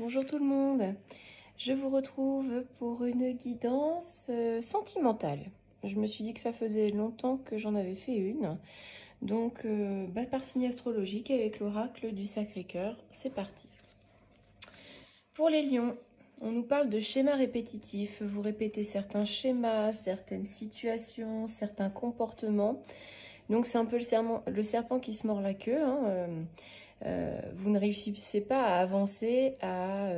Bonjour tout le monde. Je vous retrouve pour une guidance sentimentale. Je me suis dit que ça faisait longtemps que j'en avais fait une. Donc, par signe astrologique avec l'oracle du Sacré-Cœur, c'est parti. Pour les lions, on nous parle de schémas répétitifs. Vous répétez certains schémas, certaines situations, certains comportements. Donc, c'est un peu le serpent qui se mord la queue. Vous ne réussissez pas à avancer, à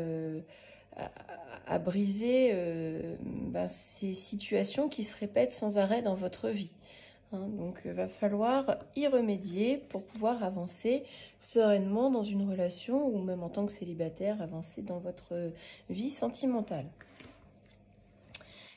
briser ces situations qui se répètent sans arrêt dans votre vie. Donc, il va falloir y remédier pour pouvoir avancer sereinement dans une relation ou même en tant que célibataire, avancer dans votre vie sentimentale.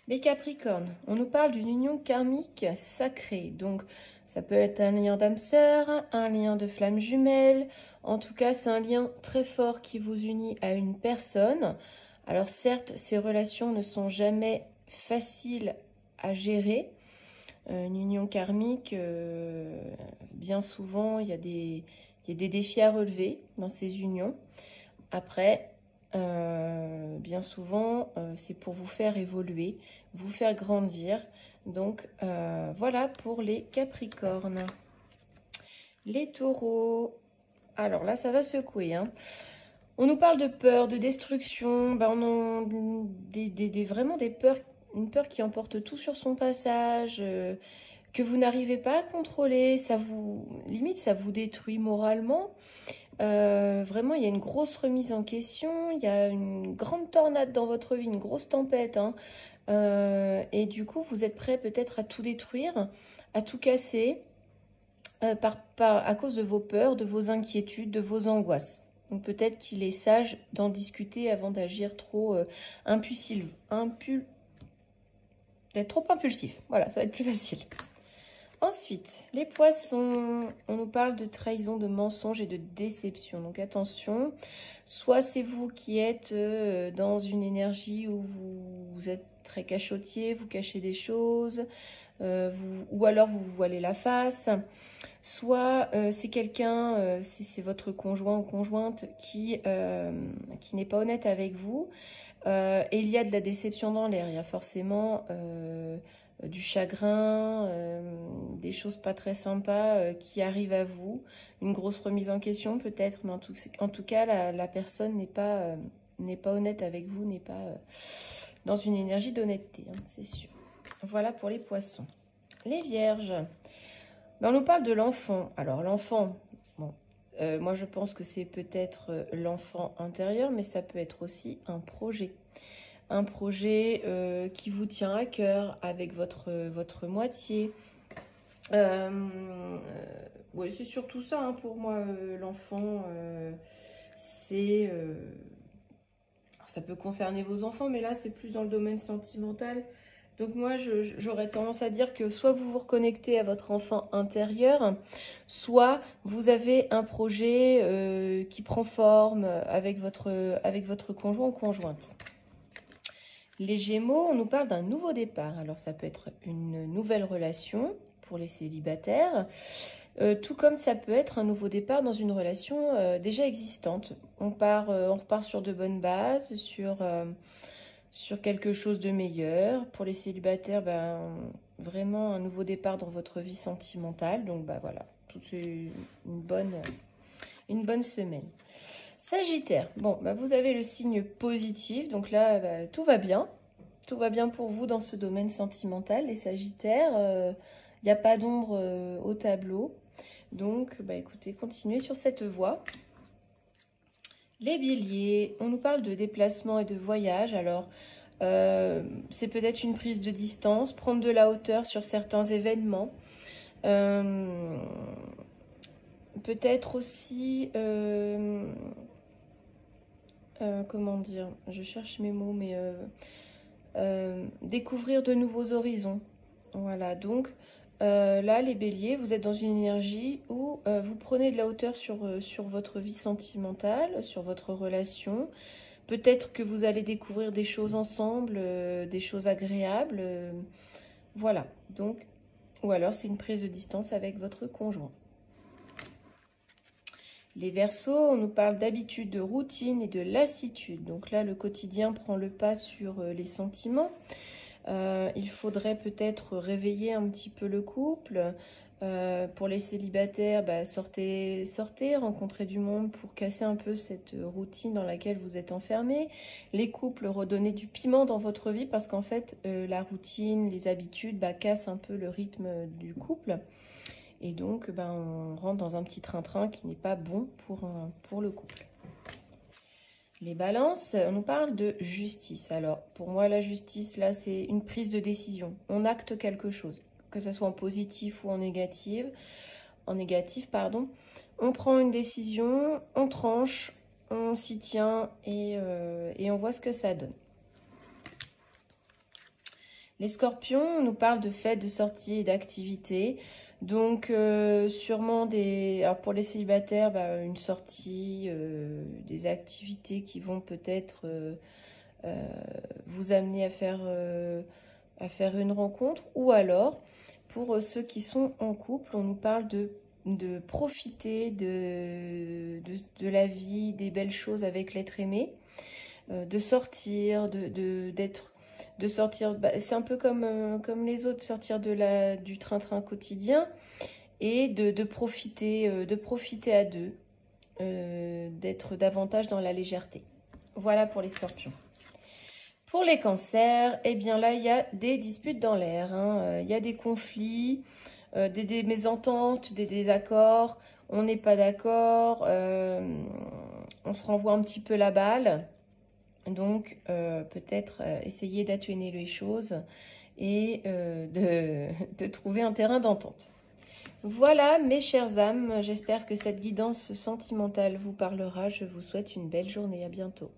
Les Capricornes, on nous parle d'une union karmique sacrée. Donc, ça peut être un lien d'âme sœur, un lien de flamme jumelle. En tout cas, c'est un lien très fort qui vous unit à une personne. Alors certes, ces relations ne sont jamais faciles à gérer. Une union karmique, bien souvent, il y a des défis à relever dans ces unions. Après, bien souvent, c'est pour vous faire évoluer, vous faire grandir. Donc, voilà pour les Capricornes. Les Taureaux. Alors là, ça va secouer. On nous parle de peur, de destruction. On a vraiment des peurs, une peur qui emporte tout sur son passage, que vous n'arrivez pas à contrôler. Limite, ça vous détruit moralement. Vraiment, il y a une grosse remise en question, il y a une grande tornade dans votre vie, une grosse tempête. Et du coup, vous êtes prêt peut-être à tout détruire, à tout casser, à cause de vos peurs, de vos inquiétudes, de vos angoisses. Donc peut-être qu'il est sage d'en discuter avant d'agir trop d'être trop impulsif. Voilà, ça va être plus facile. Ensuite, les poissons, on nous parle de trahison, de mensonge et de déception. Donc attention, soit c'est vous qui êtes dans une énergie où vous êtes très cachotier, vous cachez des choses, ou alors vous vous voilez la face. Soit c'est quelqu'un, c'est votre conjoint ou conjointe qui n'est pas honnête avec vous. Et il y a de la déception dans l'air, il y a forcément du chagrin, des choses pas très sympas qui arrivent à vous, une grosse remise en question peut-être, mais en tout cas la personne n'est pas honnête avec vous, n'est pas dans une énergie d'honnêteté, c'est sûr. Voilà pour les poissons. Les vierges, on nous parle de l'enfant. Alors l'enfant, bon, moi je pense que c'est peut-être l'enfant intérieur, mais ça peut être aussi un projet. Un projet qui vous tient à cœur avec votre moitié. Ouais, c'est surtout ça pour moi, l'enfant. C'est... ça peut concerner vos enfants, mais là c'est plus dans le domaine sentimental. Donc moi, j'aurais tendance à dire que soit vous vous reconnectez à votre enfant intérieur, soit vous avez un projet qui prend forme avec votre conjoint ou conjointe. Les Gémeaux, on nous parle d'un nouveau départ. Alors ça peut être une nouvelle relation pour les célibataires, tout comme ça peut être un nouveau départ dans une relation déjà existante. On repart sur de bonnes bases, sur quelque chose de meilleur. Pour les célibataires, vraiment un nouveau départ dans votre vie sentimentale. Donc voilà, c'est une bonne semaine. Sagittaire, vous avez le signe positif, donc là, tout va bien. Tout va bien pour vous dans ce domaine sentimental. Les Sagittaires, il n'y a pas d'ombre au tableau. Donc, écoutez, continuez sur cette voie. Les Béliers, on nous parle de déplacement et de voyage. Alors, c'est peut-être une prise de distance, prendre de la hauteur sur certains événements. Peut-être aussi... comment dire, je cherche mes mots, mais découvrir de nouveaux horizons. Voilà, donc là, les béliers, vous êtes dans une énergie où vous prenez de la hauteur sur votre vie sentimentale, sur votre relation. Peut-être que vous allez découvrir des choses ensemble, des choses agréables. Voilà, donc, ou alors c'est une prise de distance avec votre conjoint. Les Verseaux, on nous parle d'habitude, de routine et de lassitude. Donc là, le quotidien prend le pas sur les sentiments. Il faudrait peut-être réveiller un petit peu le couple. Pour les célibataires, bah, sortez, rencontrez du monde pour casser un peu cette routine dans laquelle vous êtes enfermés. Les couples, redonnez du piment dans votre vie parce qu'en fait, la routine, les habitudes bah, cassent un peu le rythme du couple. Et donc, ben, on rentre dans un petit train-train qui n'est pas bon pour le couple. Les balances, on nous parle de justice. Alors, pour moi, la justice, là, c'est une prise de décision. On acte quelque chose, que ce soit en positif ou en négatif. On prend une décision, on tranche, on s'y tient et on voit ce que ça donne. Les scorpions, on nous parle de fêtes, de sorties et d'activités. Donc, sûrement alors pour les célibataires, bah, une sortie, des activités qui vont peut-être vous amener à faire une rencontre. Ou alors, pour ceux qui sont en couple, on nous parle de profiter de la vie, des belles choses avec l'être aimé, de sortir, de sortir, bah, c'est un peu comme les autres, sortir du train-train quotidien et de profiter à deux, d'être davantage dans la légèreté. Voilà pour les scorpions. Pour les cancers, eh bien là, il y a des disputes dans l'air, hein. Il y a des conflits, des mésententes, des désaccords, on n'est pas d'accord, on se renvoie un petit peu la balle. Donc, peut-être essayer d'atténuer les choses et de trouver un terrain d'entente. Voilà, mes chères âmes, j'espère que cette guidance sentimentale vous parlera. Je vous souhaite une belle journée. À bientôt.